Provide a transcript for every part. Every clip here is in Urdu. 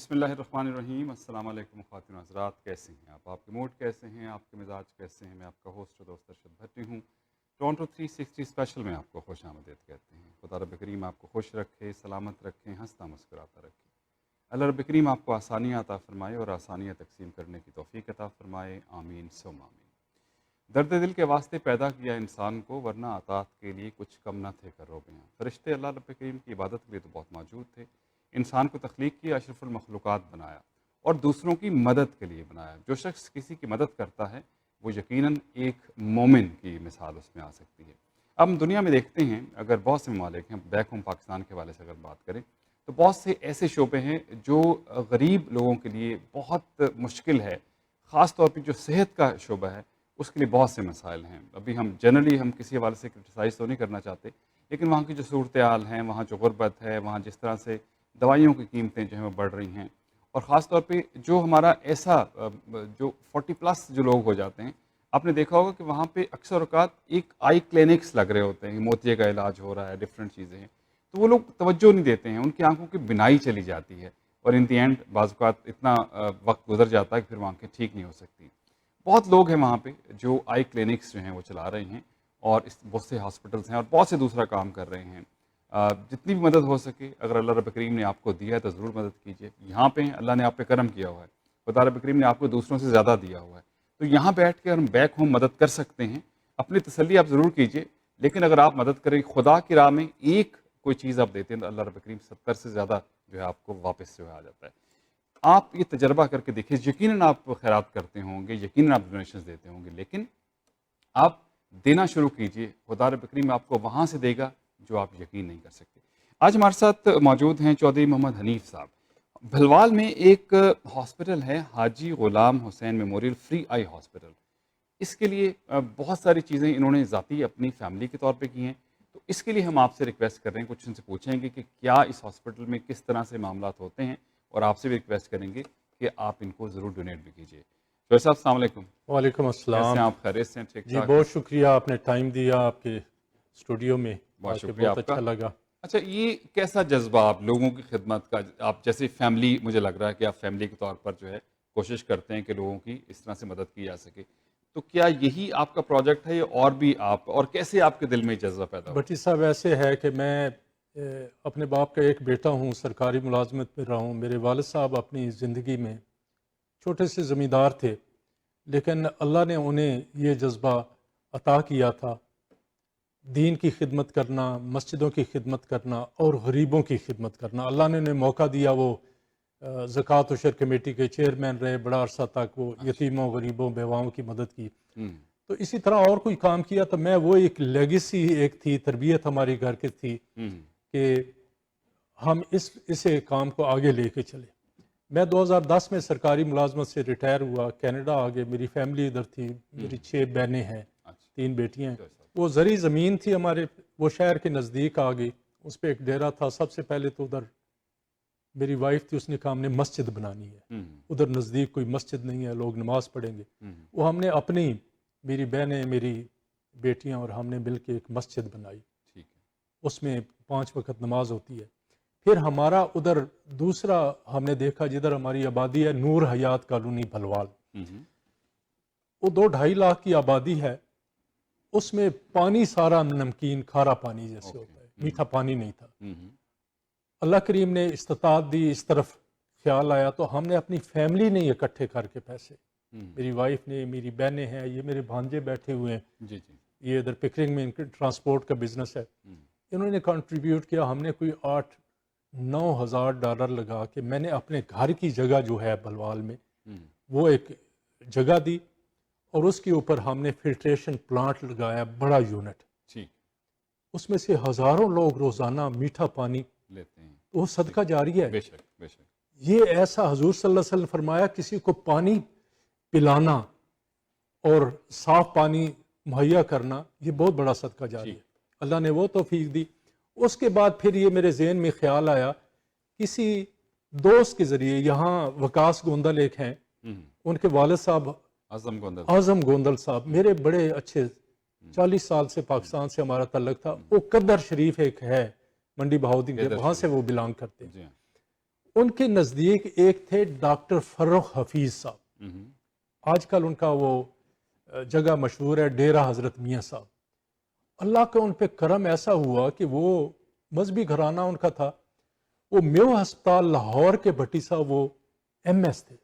بسم اللہ الرحمن الرحیم۔ السلام علیکم خواتین و حضرات، کیسے ہیں آپ کے موڈ کیسے ہیں، آپ کے مزاج کیسے ہیں؟ میں آپ کا ہوسٹ و دوست ارشد بھٹی ہوں۔ ٹورنٹو 360 اسپیشل میں آپ کو خوش آمدید کہتے ہیں۔ خدا رب کریم آپ کو خوش رکھے، سلامت رکھے، ہنستا مسکراتا رکھے۔ اللہ رب کریم آپ کو آسانیاں عطا فرمائے اور آسانیاں تقسیم کرنے کی توفیق عطا فرمائے، آمین ثم آمین۔ درد دل کے واسطے پیدا کیا انسان کو، ورنہ عطات کے لیے کچھ کم نہ تھے کرو بیاں۔ فرشتے اللہ رب کریم کی عبادت کے لیے تو بہت موجود تھے۔ انسان کو تخلیق کیا، اشرف المخلوقات بنایا اور دوسروں کی مدد کے لیے بنایا۔ جو شخص کسی کی مدد کرتا ہے وہ یقیناً ایک مومن کی مثال اس میں آ سکتی ہے۔ اب ہم دنیا میں دیکھتے ہیں، اگر بہت سے ممالک ہیں، بیک ہوم پاکستان کے حوالے سے اگر بات کریں تو بہت سے ایسے شعبے ہیں جو غریب لوگوں کے لیے بہت مشکل ہے، خاص طور پہ جو صحت کا شعبہ ہے اس کے لیے بہت سے مسائل ہیں۔ ابھی ہم جنرلی کسی حوالے سے کرٹیسائز تو نہیں کرنا چاہتے، لیکن وہاں کی جو صورتحال ہیں، وہاں جو غربت ہے، وہاں جس طرح سے دوائیوں کی قیمتیں جو ہیں وہ بڑھ رہی ہیں، اور خاص طور پہ جو ہمارا ایسا جو 40+ جو لوگ ہو جاتے ہیں، آپ نے دیکھا ہوگا کہ وہاں پہ اکثر اوقات ایک آئی کلینکس لگ رہے ہوتے ہیں، موتیے کا علاج ہو رہا ہے، ڈفرینٹ چیزیں ہیں، تو وہ لوگ توجہ نہیں دیتے ہیں، ان کی آنکھوں کی بینائی چلی جاتی ہے، اور ان دی اینڈ بعض اوقات اتنا وقت گزر جاتا ہے کہ پھر وہ آنکھیں ٹھیک نہیں ہو سکتی۔ بہت لوگ ہیں وہاں پہ جو آئی کلینکس جو ہیں وہ چلا رہے ہیں، اور بہت سے ہاسپٹلس ہیں اور بہت سے دوسرا کام کر رہے ہیں۔ جتنی بھی مدد ہو سکے، اگر اللہ رب کریم نے آپ کو دیا ہے تو ضرور مدد کیجیے۔ یہاں پہ اللہ نے آپ پہ کرم کیا ہوا ہے، خدا رب کریم نے آپ کو دوسروں سے زیادہ دیا ہوا ہے، تو یہاں بیٹھ کے ہم بیک ہوم مدد کر سکتے ہیں۔ اپنی تسلی آپ ضرور کیجیے، لیکن اگر آپ مدد کریں خدا کی راہ میں، ایک کوئی چیز آپ دیتے ہیں تو اللہ رب کریم 70 سے زیادہ جو ہے آپ کو واپس جو ہے آ جاتا ہے۔ آپ یہ تجربہ کر کے دیکھیں، یقیناً آپ خیرات کرتے ہوں گے، یقیناً آپ ڈونیشنز دیتے ہوں گے، لیکن آپ دینا شروع کیجئے، خدا رب کریم آپ کو وہاں سے دے گا جو آپ یقین نہیں کر سکتے۔ آج ہمارے ساتھ موجود ہیں چودھری محمد حنیف صاحب۔ بھلوال میں ایک ہاسپٹل ہے، حاجی غلام حسین میموریل فری آئی ہاسپٹل۔ اس کے لیے بہت ساری چیزیں انہوں نے ذاتی اپنی فیملی کے طور پہ کی ہیں، تو اس کے لیے ہم آپ سے ریکویسٹ کر رہے ہیں، کچھ ان سے پوچھیں گے کہ کیا اس ہاسپٹل میں کس طرح سے معاملات ہوتے ہیں، اور آپ سے بھی ریکویسٹ کریں گے کہ آپ ان کو ضرور ڈونیٹ بھی کیجیے۔ شعیب صاحب السلام علیکم۔ وعلیکم کیسے السلام ہیں آپ؟ خیریت سے ہیں؟ ٹھیک جی، ٹھاک؟ بہت شکریہ، آپ نے ٹائم دیا آپ کے اسٹوڈیو میں آ بہت کے، شکریہ بہت آپ کا۔ اچھا لگا۔ اچھا، یہ کیسا جذبہ آپ لوگوں کی خدمت کا، آپ جیسے فیملی، مجھے لگ رہا ہے کہ آپ فیملی کے طور پر جو ہے کوشش کرتے ہیں کہ لوگوں کی اس طرح سے مدد کی جا سکے، تو کیا یہی آپ کا پروجیکٹ ہے یا اور بھی آپ، اور کیسے آپ کے دل میں جذبہ پیدا ہوا؟ بٹی صاحب، ایسے ہے کہ میں اپنے باپ کا ایک بیٹا ہوں، سرکاری ملازمت میں رہا ہوں۔ میرے والد صاحب اپنی زندگی میں چھوٹے سے زمیندار تھے، لیکن اللہ نے انہیں یہ جذبہ عطا کیا تھا، دین کی خدمت کرنا، مسجدوں کی خدمت کرنا اور غریبوں کی خدمت کرنا۔ اللہ نے انہیں موقع دیا، وہ زکوٰۃ و شر کمیٹی کے چیئرمین رہے بڑا عرصہ تک، وہ یتیموں، غریبوں، بیواؤں کی مدد کی۔ تو اسی طرح اور کوئی کام کیا، تو میں وہ ایک لیگیسی ایک تھی، تربیت ہماری گھر کی تھی کہ ہم اسے کام کو آگے لے کے چلے۔ میں 2010 میں سرکاری ملازمت سے ریٹائر ہوا، کینیڈا آ گئے، میری فیملی ادھر تھی، میری 6 بہنیں ہیں، 3 بیٹیاں ہیں۔ وہ زرعی زمین تھی ہمارے، وہ شہر کے نزدیک آ گئی، اس پہ ایک ڈیرا تھا۔ سب سے پہلے تو ادھر میری وائف تھی، اس نے کہا ہم نے مسجد بنانی ہے، ادھر نزدیک کوئی مسجد نہیں ہے، لوگ نماز پڑھیں گے۔ وہ ہم نے اپنی، میری بہنیں، میری بیٹیاں اور ہم نے مل کے ایک مسجد بنائی، اس میں 5 وقت نماز ہوتی ہے۔ پھر ہمارا ادھر دوسرا ہم نے دیکھا جدھر ہماری آبادی ہے، نور حیات کالونی بھلوال، وہ 2-2.5 لاکھ کی آبادی ہے۔ اس میں پانی سارا نمکین کھارا پانی جیسے ہوتا ہے، میٹھا پانی نہیں تھا۔ اللہ کریم نے استطاعت دی، اس طرف خیال آیا تو ہم نے اپنی فیملی نے اکٹھے کر کے پیسے، میری وائف نے، میری بہنیں ہیں، یہ میرے بھانجے بیٹھے ہوئے ہیں، یہ ادھر پکرنگ میں ان کے ٹرانسپورٹ کا بزنس ہے، انہوں نے کنٹریبیوٹ کیا۔ ہم نے کوئی $8-9 ہزار لگا کے، میں نے اپنے گھر کی جگہ جو ہے بھلوال میں وہ ایک جگہ دی، اور اس کے اوپر ہم نے فلٹریشن پلانٹ لگایا، بڑا یونٹ، اس میں سے ہزاروں لوگ روزانہ میٹھا پانی لیتے ہیں۔ وہ صدقہ جاری ہے۔ بے شک، بے شک۔ یہ ایسا حضور صلی اللہ علیہ وسلم فرمایا، کسی کو پانی پلانا اور صاف پانی مہیا کرنا یہ بہت بڑا صدقہ جاری ہے۔ اللہ نے وہ توفیق دی۔ اس کے بعد پھر یہ میرے ذہن میں خیال آیا، کسی دوست کے ذریعے، یہاں وکاس گوندل ایک ہیں، ان کے والد صاحب اعظم گوندل صاحب میرے بڑے اچھے، 40 سال سے پاکستان سے ہمارا تعلق تھا۔ وہ قدر شریف ایک ہے منڈی بہاؤدین کے، وہاں سے وہ بلانگ کرتے ہیں۔ ان کے نزدیک ایک تھے ڈاکٹر فرخ حفیظ صاحب، آج کل ان کا وہ جگہ مشہور ہے ڈیرہ حضرت میاں صاحب. اللہ کا ان پہ کرم ایسا ہوا کہ وہ مذہبی گھرانہ ان کا تھا. وہ میو ہسپتال لاہور کے بھٹی صاحب وہ ایم ایس تھے.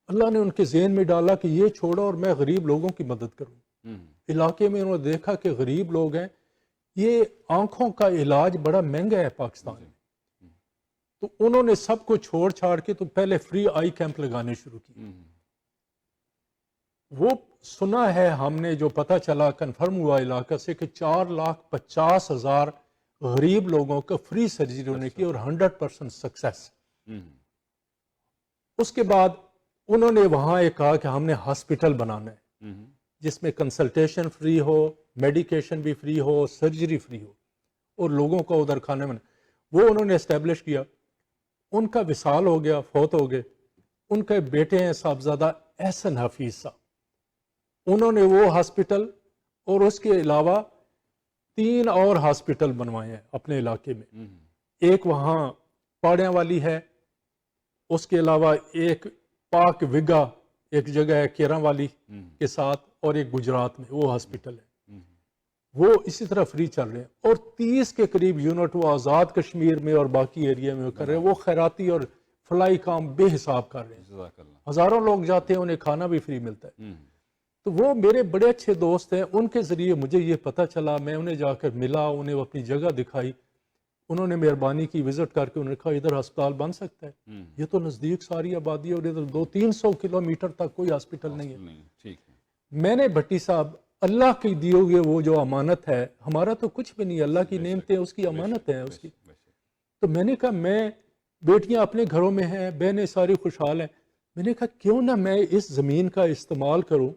اللہ نے ان کے ذہن میں ڈالا کہ یہ چھوڑو اور میں غریب لوگوں کی مدد کروں. علاقے میں انہوں نے دیکھا کہ غریب لوگ ہیں، یہ آنکھوں کا علاج بڑا مہنگا ہے پاکستان میں. تو انہوں نے سب کو چھوڑ چھاڑ کے تو پہلے فری آئی کیمپ لگانے شروع کیے. وہ سنا ہے ہم نے، جو پتہ چلا کنفرم ہوا علاقہ سے، کہ 4,50,000 غریب لوگوں کا فری سرجری ہونے کی اور 100% سکسیس. اس کے بعد انہوں نے وہاں ایک کہا کہ ہم نے ہاسپٹل بنانا ہے جس میں کنسلٹیشن فری ہو، میڈیکیشن بھی فری ہو، سرجری فری ہو، اور لوگوں کو ادھر کھانے میں. وہ انہوں نے اسٹیبلش کیا. ان کا وصال ہو گیا، فوت ہو گئے. ان کے بیٹے ہیں صاحبزادہ احسن حفیظ صاحب. انہوں نے وہ ہاسپٹل اور اس کے علاوہ 3 اور ہاسپٹل بنوائے ہیں اپنے علاقے میں. ایک وہاں پاڑیاں والی ہے، اس کے علاوہ ایک پاک وگا ایک جگہ ہے کیراں والی کے ساتھ، اور ایک گجرات میں وہ ہاسپٹل ہے. وہ اسی طرح فری چل رہے ہیں. اور 30 کے قریب یونٹ وہ آزاد کشمیر میں اور باقی ایریا میں کر رہے ہیں. وہ خیراتی اور فلاحی کام بے حساب کر رہے ہیں. ہزاروں لوگ جاتے ہیں، انہیں کھانا بھی فری ملتا ہے. تو وہ میرے بڑے اچھے دوست ہیں. ان کے ذریعے مجھے یہ پتہ چلا، میں انہیں جا کر ملا، انہیں اپنی جگہ دکھائی. انہوں نے مہربانی کی، وزٹ کر کے انہوں نے کہا ادھر ہسپتال بن سکتا ہے. یہ تو نزدیک ساری آبادی ہے اور ادھر 200-300 کلومیٹر تک کوئی ہاسپٹل نہیں ہے. میں نے بھٹی صاحب، اللہ کی دی ہوئی وہ جو امانت ہے، ہمارا تو کچھ بھی نہیں، اللہ کی نعمتیں اس کی امانت ہیں اس کی. تو میں نے کہا، میں بیٹیاں اپنے گھروں میں ہیں، بہنیں ساری خوشحال ہیں. میں نے کہا کیوں نہ میں اس زمین کا استعمال کروں.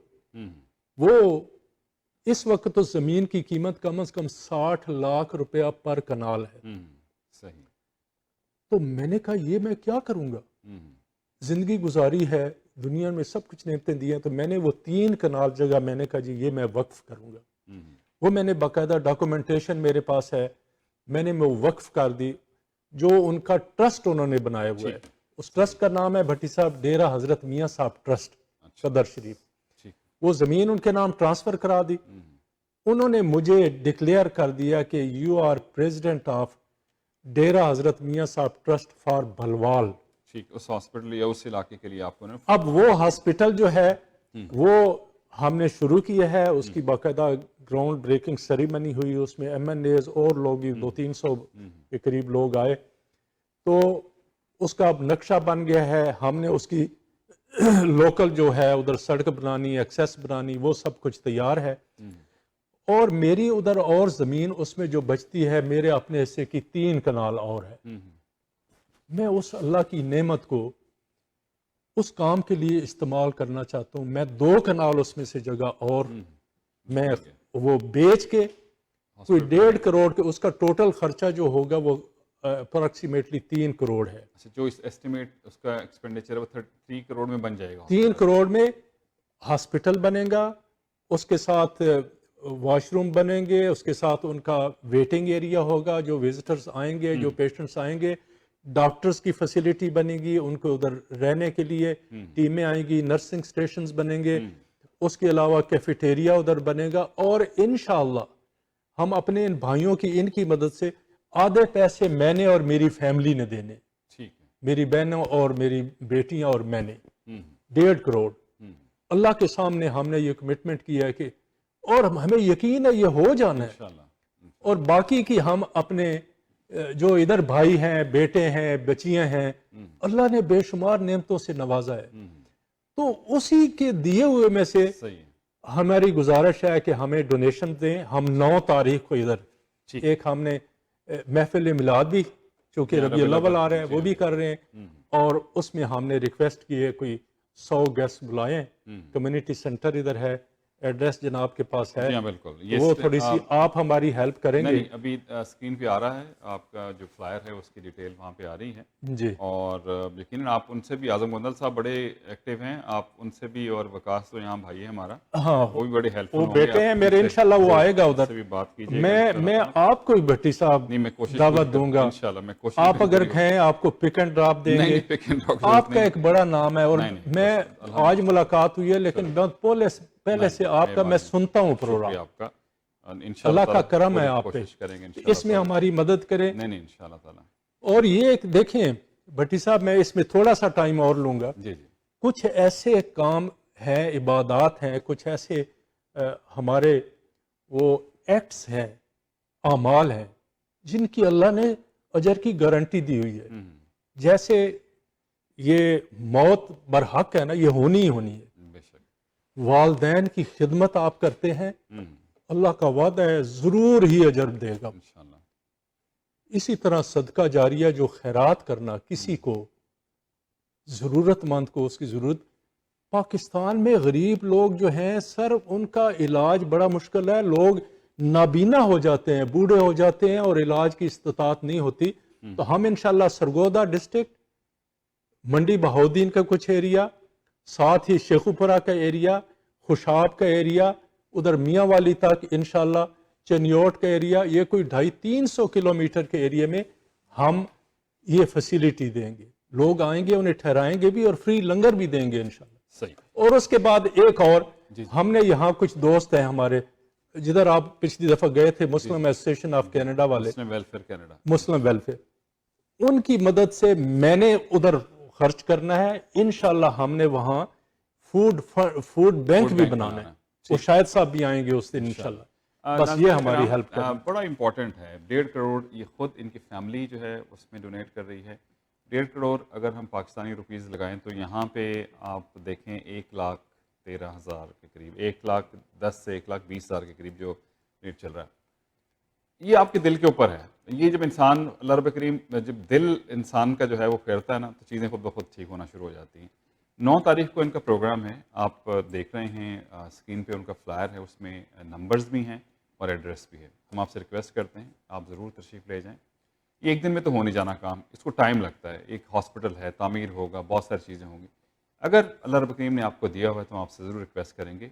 وہ اس وقت تو زمین کی قیمت کم از کم 60 لاکھ روپیہ پر کنال ہے. تو میں نے کہا یہ میں کیا کروں گا، زندگی گزاری ہے، دنیا میں سب کچھ نعمتیں دی ہیں. تو میں نے وہ 3 کنال جگہ میں نے کہا جی یہ میں وقف کروں گا. وہ میں نے باقاعدہ ڈاکومنٹیشن میرے پاس ہے، میں نے وہ وقف کر دی. جو ان کا ٹرسٹ انہوں نے بنایا ہوا ہے، اس ٹرسٹ کا نام ہے بھٹی صاحب ڈیرہ حضرت میاں صاحب ٹرسٹ صدر شریف. وہ زمین ان کے نام ٹرانسفر کرا دی. انہوں نے مجھے ڈکلیئر کر دیا کہ you are president of Dera Hazrat Mian Sahib trust for Bhalwal. اس ہاسپٹل یا اس علاقے کے لیے آپ کو اب وہ ہاسپٹل جو ہے وہ ہم نے شروع کیا ہے. اس کی باقاعدہ گراؤنڈ بریکنگ سیریمنی ہوئی، اس میں ایم این ایز اور لوگ بھی 200-300 کے قریب لوگ آئے. تو اس کا اب نقشہ بن گیا ہے. ہم نے اس کی لوکل جو ہے ادھر سڑک بنانی، ایکسیس بنانی، وہ سب کچھ تیار ہے. اور میری ادھر اور زمین اس میں جو بچتی ہے میرے اپنے حصے کی 3 کنال اور ہے. میں اس اللہ کی نعمت کو اس کام کے لیے استعمال کرنا چاہتا ہوں. میں 2 کنال اس میں سے جگہ اور میں وہ بیچ کے کوئی 1.5 کروڑ کے، اس کا ٹوٹل خرچہ جو ہوگا وہ اپروکسیمیٹلی 3 کروڑ ہے. جو اس ایسٹیمیٹ اس کا ایکسپینڈیچر وہ 3 کروڑ میں بن جائے گا. 3 کروڑ میں ہاسپٹل بنے گا، اس کے ساتھ واش روم بنیں گے، اس کے ساتھ ان کا ویٹنگ ایریا ہوگا، جو وزٹرز آئیں گے، جو پیشنٹس آئیں گے، ڈاکٹرز کی فیسیلیٹی بنے گی ان کو ادھر رہنے کے لیے، ٹیمیں آئیں گی، نرسنگ سٹیشنز بنیں گے. اس کے علاوہ کیفیٹیریا ادھر بنے گا. اور انشاءاللہ ہم اپنے ان بھائیوں کی، ان کی مدد سے آدھے پیسے میں نے اور میری فیملی نے دینے، میری بہنوں اور میری بیٹیاں اور میں نے 1.5 کروڑ. اللہ کے سامنے ہم نے یہ کمٹمنٹ کیا ہے کہ، اور ہمیں یقین ہے یہ ہو جانا ہے. اور باقی کی ہم اپنے جو ادھر بھائی ہیں، بیٹے ہیں، بچیاں ہیں، اللہ نے بے شمار نعمتوں سے نوازا ہے. تو اسی کے دیے ہوئے میں سے ہماری گزارش ہے کہ ہمیں ڈونیشن دیں. ہم 9 تاریخ کو ادھر ایک ہم نے محفل میلاد بھی، چونکہ ربیع الاول آ رہے ہیں، وہ بھی کر رہے ہیں. اور اس میں ہم نے ریکویسٹ کی ہے کوئی 100 گیسٹ بلائیں. کمیونٹی سینٹر ادھر ہے، ایڈریس جناب کے پاس ہے, جی ہاں بالکل, یہ وہ تھوڑی سی آپ ہماری ہیلپ کریں گے. نہیں ابھی اسکرین پہ آ رہا ہے آپ کا جو فلائر ہے اس کی ڈیٹیل وہاں پہ آ رہی ہے, جی اور یقیناً آپ ان سے بھی, اعظم گوندل صاحب بڑے ایکٹیو ہیں, آپ ان سے بھی, اور وکاس تو یہاں بھائی ہے ہمارا, ہاں وہ بھی بڑے ہیلپ فل وہ ہوں گے. بیٹے ہیں آپ میرے, انشاءاللہ وہ آئے گا ان ادھر. سے بھی بات کیجیے گا. میں آپ کو بھٹی صاحب نہیں میں کوشش دعوت دوں گا, انشاءاللہ میں کوشش آپ اگر پوری ہوگی. کہیں آپ کو پک اینڈ ڈراپ دیں نہیں گے. نہیں پک اینڈ ڈراپ ضرورت آپ کا نہیں. ایک بڑا نام ہے, اور نہیں نہیں میں بس الحمد آج ملاقات ہوئی ہے, لیکن پہلے سے آپ کا میں سنتا ہوں پروگرام. شکریہ آپ کا, اللہ کا انشاءاللہ کرم ہے پوری آپ پہ, کوشش کریں گے اس میں ہماری مدد کریں. نہیں نہیں انشاءاللہ تعالیٰ. اور یہ ایک دیکھیں بھٹی صاحب, میں اس میں تھوڑا سا ٹائم اور لوں گا. جی جی کچھ ایسے کام ہیں, عبادات ہیں, کچھ ایسے ہمارے وہ ایکٹس ہیں, اعمال ہیں, جن کی اللہ نے اجر کی گارنٹی دی ہوئی ہے. جیسے یہ موت برحق ہے نا, یہ ہونی ہی ہونی ہے. بے شک. والدین کی خدمت آپ کرتے ہیں, اللہ کا وعدہ ہے ضرور ہی اجر دے گا. انشاءاللہ. اسی طرح صدقہ جاریہ, جو خیرات کرنا, کسی کو ضرورت مند کو اس کی ضرورت. پاکستان میں غریب لوگ جو ہیں سر, ان کا علاج بڑا مشکل ہے. لوگ نابینا ہو جاتے ہیں, بوڑھے ہو جاتے ہیں, اور علاج کی استطاعت نہیں ہوتی. تو ہم انشاءاللہ سرگودا ڈسٹرکٹ, منڈی بہاؤدین کا کچھ ایریا, ساتھ ہی شیخوپورہ کا ایریا, خوشاب کا ایریا, ادھر میاں والی تک انشاءاللہ, چنیوٹ کا ایریا, یہ کوئی 250-300 کلومیٹر کے ایریا میں ہم یہ فیسیلیٹی دیں گے. لوگ آئیں گے, انہیں ٹھہرائیں گے بھی, اور فری لنگر بھی دیں گے انشاءاللہ. صحیح. اور اس کے بعد ایک اور, ہم نے یہاں کچھ دوست ہیں ہمارے, جدھر آپ پچھلی دفعہ گئے تھے, مسلم ایسوسیشن آف کینیڈا والے, مسلم ویلفیئر کینیڈا, مسلم ویلفیئر, ان کی مدد سے میں نے ادھر خرچ کرنا ہے. انشاءاللہ ہم نے وہاں فوڈ بینک بھی بنانا ہے. وہ شاید صاحب بھی آئیں گے اس دن انشاءاللہ. بس یہ ہماری ہیلپ کریں. بڑا امپورٹنٹ ہے. 1.5 کروڑ یہ خود ان کی فیملی جو ہے اس میں ڈونیٹ کر رہی ہے. 1.5 کروڑ اگر ہم پاکستانی روپیز لگائیں تو یہاں پہ آپ دیکھیں 1,13,000 کے قریب, 1,10,000 سے 1,20,000 کے قریب جو ریٹ چل رہا ہے. یہ آپ کے دل کے اوپر ہے. یہ جب انسان, اللہ رب کریم جب دل انسان کا جو ہے وہ پھیرتا ہے نا, تو چیزیں خود بخود ٹھیک ہونا شروع ہو جاتی ہیں. 9 تاریخ کو ان کا پروگرام ہے, آپ دیکھ رہے ہیں اسکرین پہ ان کا فلائر ہے, اس میں نمبرز بھی ہیں اور ایڈریس بھی ہے. ہم آپ سے ریکویسٹ کرتے ہیں آپ ضرور تشریف لے جائیں. یہ ایک دن میں تو ہو نہیں جانا کام, اس کو ٹائم لگتا ہے. ایک ہاسپٹل ہے, تعمیر ہوگا, بہت ساری چیزیں ہوں گی. اگر اللہ رب کریم نے آپ کو دیا ہوا ہے تو ہم آپ سے ضرور ریکویسٹ کریں گے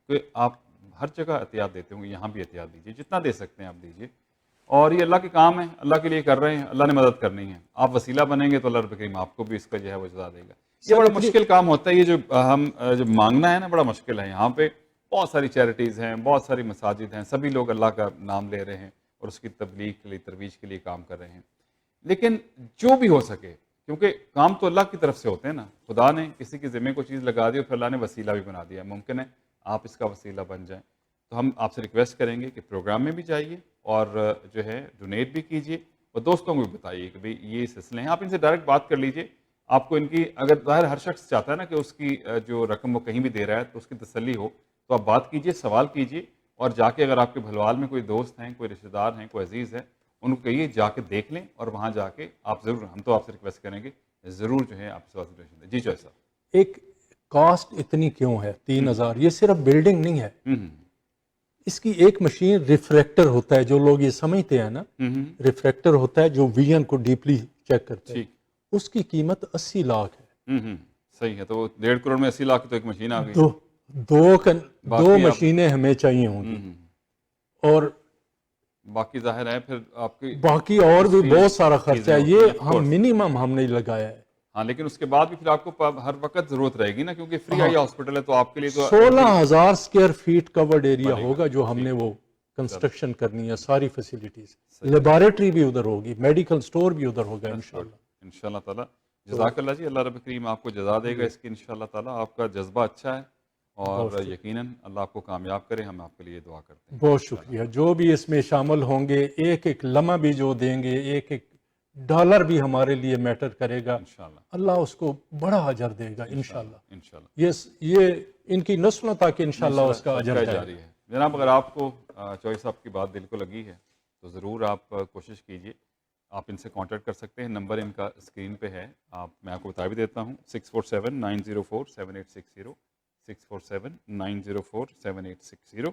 کہ آپ ہر جگہ احتیاط دیتے ہوں گے, یہاں بھی احتیاط دیجیے, جتنا دے سکتے ہیں آپ دیجیے. اور یہ اللہ کے کام ہے, اللہ کے لیے کر رہے ہیں, اللہ نے مدد کرنی ہے. آپ وسیلہ بنیں گے تو اللہ رب کریم آپ کو بھی اس کا جو ہے وہ جزا دے گا. یہ بڑا مشکل کام ہوتا ہے, یہ جو ہم جو مانگنا ہے نا بڑا مشکل ہے. یہاں پہ بہت ساری چیریٹیز ہیں, بہت ساری مساجد ہیں, سبھی لوگ اللہ کا نام لے رہے ہیں اور اس کی تبلیغ کے لیے, ترویج کے لیے کام کر رہے ہیں. لیکن جو بھی ہو سکے, کیونکہ کام تو اللہ کی طرف سے ہوتے ہیں نا, خدا نے کسی کے ذمہ کو چیز لگا دی اور پھر اللہ نے وسیلہ بھی بنا دیا. ممکن ہے آپ اس کا وسیلہ بن جائیں. تو ہم آپ سے ریکویسٹ کریں گے کہ پروگرام میں بھی جائیے اور جو ہے ڈونیٹ بھی کیجیے, اور دوستوں کو بھی بتائیے کہ بھئی یہ سلسلے ہیں. آپ ان سے ڈائریکٹ بات کر لیجیے. آپ کو ان کی, اگر ظاہر ہر شخص چاہتا ہے نا کہ اس کی جو رقم وہ کہیں بھی دے رہا ہے تو اس کی تسلی ہو, تو آپ بات کیجیے, سوال کیجیے, اور جا کے اگر آپ کے بھلوال میں کوئی دوست ہیں, کوئی رشتہ دار ہیں, کوئی عزیز ہے, ان کو کہیے جا کے دیکھ لیں, اور وہاں جا کے آپ ضرور, ہم تو آپ سے ریکویسٹ کریں گے ضرور جو ہے آپ سے دیں. جی چوہے صاحب. ایک کاسٹ اتنی کیوں ہے 3,000؟ یہ صرف بلڈنگ نہیں ہے, اس کی ایک مشین ریفریکٹر ہوتا ہے, جو لوگ یہ سمجھتے ہیں نا, ریفریکٹر ہوتا ہے جو ویژن کو ڈیپلی چیک کرتا ہے, اس کی قیمت 80 لاکھ ہے. صحیح ہے. تو 1.5 کروڑ میں 80 لاکھ کی تو ایک مشین آ گئی. دو مشینیں ہمیں چاہیے ہوں گی, اور باقی ظاہر ہے پھر آپ کی باقی اور بھی بہت سارا خرچہ ہے. یہ ہم منیمم ہم نے لگایا ہے. ہاں, لیکن اس کے بعد بھی پھر آپ کو ہر وقت ضرورت رہے گی نا, کیونکہ فری آئی ہاسپٹل ہے تو آپ کے لیے تو 16,000 اسکوائر فیٹ کورڈ ایریا ہوگا جو ہم نے وہ کنسٹرکشن کرنی ہے, ساری فیسلٹیز. لیبارٹری بھی ادھر ہوگی, میڈیکل سٹور بھی ادھر ہوگا انشاءاللہ. انشاءاللہ تعالیٰ. جزاک اللہ جی, اللہ رب کریم آپ کو جزا دے گا اس کی انشاءاللہ تعالیٰ. آپ کا جذبہ اچھا ہے اور یقیناً اللہ آپ کو کامیاب کرے. ہم آپ کے لیے دعا کرتے ہیں. بہت شکریہ. جو بھی اس میں شامل ہوں گے, ایک ایک لمحہ بھی جو دیں گے, ایک ایک ڈالر بھی ہمارے لیے میٹر کرے گا, انشاءاللہ اللہ اس کو بڑا اجر دے گا انشاءاللہ. انشاءاللہ یہ ان کی نسلوں تک انشاءاللہ اس کا اجر جاری ہے. جناب, اگر آپ کو چوہے صاحب کی بات دل کو لگی ہے تو ضرور آپ کوشش کیجیے. آپ ان سے کانٹیکٹ کر سکتے ہیں, نمبر ان کا اسکرین پہ ہے. میں آپ کو بتا بھی دیتا ہوں, 647-904-7860, 647-904-7860.